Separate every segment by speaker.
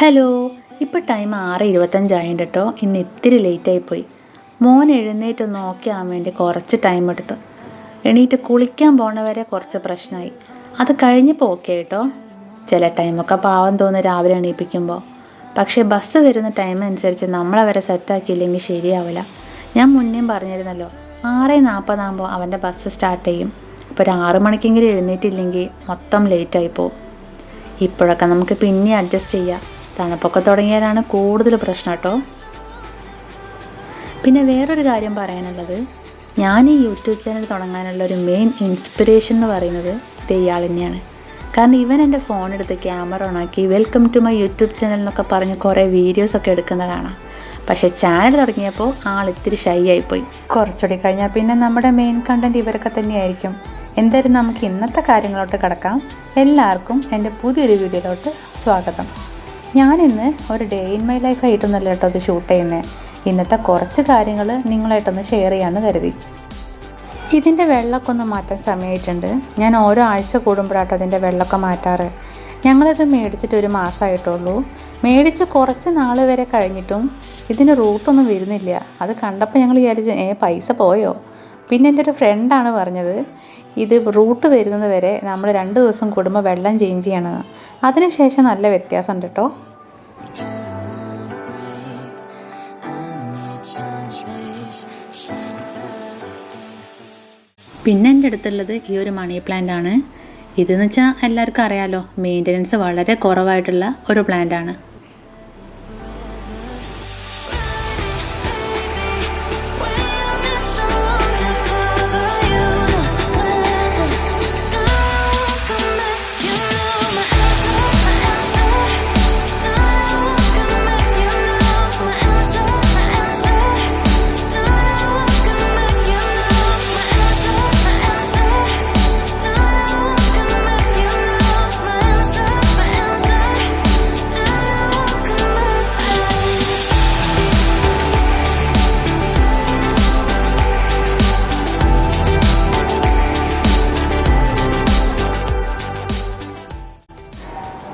Speaker 1: Hello, ഇപ്പോൾ time 6:25 കേട്ടോ. ഇന്ന് ഇത്തിരി ലേറ്റായിപ്പോയി. മോൻ എഴുന്നേറ്റൊന്ന് ഓക്കെ ആവാൻ വേണ്ടി കുറച്ച് ടൈം എടുത്തു. എണീറ്റ് കുളിക്കാൻ പോണവരെ കുറച്ച് പ്രശ്നമായി. അത് കഴിഞ്ഞപ്പോൾ ഓക്കെ കേട്ടോ. ചില ടൈമൊക്കെ പാവം തോന്നുന്നു രാവിലെ എണീപ്പിക്കുമ്പോൾ. പക്ഷേ ബസ് വരുന്ന ടൈം അനുസരിച്ച് നമ്മളവരെ സെറ്റാക്കിയില്ലെങ്കിൽ ശരിയാവില്ല. ഞാൻ മുന്നേയും പറഞ്ഞിരുന്നല്ലോ, 6:40 അവൻ്റെ ബസ് സ്റ്റാർട്ട് ചെയ്യും. അപ്പോൾ ഒരു 6 മണിക്കെങ്കിലും എഴുന്നേറ്റില്ലെങ്കിൽ മൊത്തം ലേറ്റായി പോകും. ഇപ്പോഴൊക്കെ നമുക്ക് പിന്നെ അഡ്ജസ്റ്റ് ചെയ്യാം. തണുപ്പൊക്കെ തുടങ്ങിയാലാണ് കൂടുതൽ പ്രശ്നം കേട്ടോ. പിന്നെ വേറൊരു കാര്യം പറയാനുള്ളത്, ഞാൻ ഈ യൂട്യൂബ് ചാനൽ തുടങ്ങാനുള്ള ഒരു മെയിൻ ഇൻസ്പിറേഷൻ എന്ന് പറയുന്നത് ഇയാൾ തന്നെയാണ്. കാരണം ഇവൻ എൻ്റെ ഫോണെടുത്ത് ക്യാമറ ഓണാക്കി welcome to my YouTube channel എന്നൊക്കെ പറഞ്ഞ് കുറേ വീഡിയോസൊക്കെ എടുക്കുന്ന കാണാം. പക്ഷേ ചാനൽ തുടങ്ങിയപ്പോൾ ആൾ ഇത്തിരി ഷൈ ആയിപ്പോയി. കുറച്ചുകൂടി കഴിഞ്ഞാൽ പിന്നെ നമ്മുടെ മെയിൻ കണ്ടൻറ്റ് ഇവരൊക്കെ തന്നെയായിരിക്കും. എന്തായാലും നമുക്ക് ഇന്നത്തെ കാര്യങ്ങളോട്ട് കിടക്കാം. എല്ലാവർക്കും എൻ്റെ പുതിയൊരു വീഡിയോയിലോട്ട് സ്വാഗതം. ഞാനിന്ന് ഒരു ഡേ ഇൻ മൈ ലൈഫ് ആയിട്ടൊന്നുമല്ല കേട്ടോ അത് ഷൂട്ട് ചെയ്യുന്നത്. ഇന്നത്തെ കുറച്ച് കാര്യങ്ങൾ നിങ്ങളായിട്ടൊന്ന് ഷെയർ ചെയ്യാമെന്ന് കരുതി. ഇതിൻ്റെ വെള്ളമൊക്കെ ഒന്ന് മാറ്റാൻ സമയമായിട്ടുണ്ട്. ഞാൻ ഓരോ ആഴ്ച കൂടുമ്പോഴാട്ടോ അതിൻ്റെ വെള്ളമൊക്കെ മാറ്റാറ്. ഞങ്ങളിത് മേടിച്ചിട്ട് ഒരു മാസമായിട്ടുള്ളൂ. മേടിച്ച് കുറച്ച് നാൾ വരെ കഴിഞ്ഞിട്ടും ഇതിന് റൂട്ടൊന്നും വരുന്നില്ല. അത് കണ്ടപ്പോൾ ഞങ്ങൾ വിചാരിച്ച് പൈസ പോയോ. പിന്നെ എൻ്റെ ഒരു ഫ്രണ്ടാണ് പറഞ്ഞത്, ഇത് റൂട്ട് വരുന്നത് വരെ നമ്മൾ 2 ദിവസം കൂടുമ്പോൾ വെള്ളം ചേഞ്ച് ചെയ്യണമെന്ന്. അതിനുശേഷം നല്ല വ്യത്യാസമുണ്ട് കേട്ടോ. പിന്നെ എൻ്റെ അടുത്തുള്ളത് ഈ ഒരു മണി പ്ലാന്റ് ആണ്. ഇതെന്ന് വെച്ചാൽ എല്ലാവർക്കും അറിയാമല്ലോ, മെയിൻ്റനൻസ് വളരെ കുറവായിട്ടുള്ള ഒരു പ്ലാന്റ് ആണ്.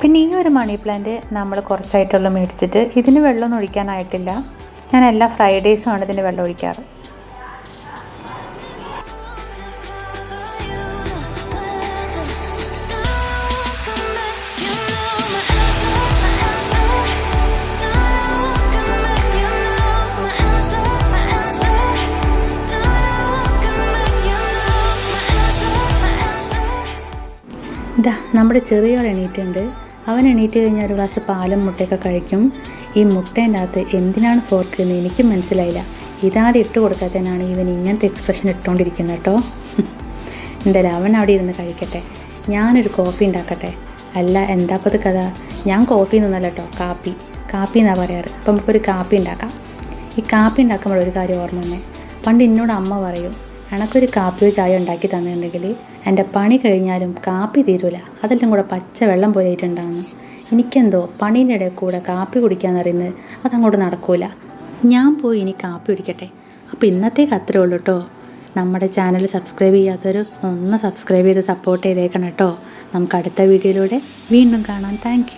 Speaker 1: പിന്നെ ഈ ഒരു മണി പ്ലാന്റ് നമ്മൾ കുറച്ചായിട്ടുള്ള മേടിച്ചിട്ട് ഇതിന് വെള്ളം ഒഴിക്കാനായിട്ടില്ല. ഞാൻ എല്ലാ ഫ്രൈഡേയ്സുമാണ് ഇതിന് വെള്ളം ഒഴിക്കാറ്. ഇതാ നമ്മുടെ ചെറിയ എണീറ്റുണ്ട്. അവൻ എണീറ്റ് കഴിഞ്ഞാൽ ഒരു ഗ്ലാസ് പാലും മുട്ടയൊക്കെ കഴിക്കും. ഈ മുട്ടേൻ്റെ അകത്ത് എന്തിനാണ് ഫോർക്ക് എന്ന് എനിക്കും മനസ്സിലായില്ല. ഇതാദ്യം ഇട്ട് കൊടുക്കാത്തതിനാണ് ഇവൻ ഇങ്ങനത്തെ എക്സ്പ്രഷൻ ഇട്ടുകൊണ്ടിരിക്കുന്നത് കേട്ടോ. എന്തായാലും അവൻ അവിടെ ഇരുന്ന് കഴിക്കട്ടെ, ഞാനൊരു കോഫി ഉണ്ടാക്കട്ടെ. അല്ല എന്താപ്പത് കഥ, ഞാൻ കോഫി എന്നൊന്നല്ല കേട്ടോ, കാപ്പി എന്നാണ് പറയാറ്. അപ്പം നമുക്കൊരു കാപ്പി ഉണ്ടാക്കാം. ഈ കാപ്പി ഉണ്ടാക്കുമ്പോൾ ഒരു കാര്യം ഓർമ്മ തന്നെ, പണ്ട് എന്നോട് അമ്മ പറയും, എനക്കൊരു കാപ്പിയോ ചായ ഉണ്ടാക്കി തന്നിട്ടുണ്ടെങ്കിൽ എൻ്റെ പണി കഴിഞ്ഞാലും കാപ്പി തീരൂല, അതെല്ലാം കൂടെ പച്ച വെള്ളം പോലെ ആയിട്ടുണ്ടാകുന്നു. എനിക്കെന്തോ പണീൻ്റെ ഇടയിൽ കൂടെ കാപ്പി കുടിക്കാമെന്നറിയുന്നത് അതങ്ങോട്ട് നടക്കൂല. ഞാൻ പോയി ഇനി കാപ്പി കുടിക്കട്ടെ. അപ്പോൾ ഇന്നത്തേക്ക് അത്രേ ഉള്ളൂ കേട്ടോ. നമ്മുടെ ചാനൽ സബ്സ്ക്രൈബ് ചെയ്യാത്തവർ ഒന്ന് സബ്സ്ക്രൈബ് ചെയ്ത് സപ്പോർട്ട് ചെയ്തേക്കണം കേട്ടോ. നമുക്ക് അടുത്ത വീഡിയോയിലൂടെ വീണ്ടും കാണാം. താങ്ക്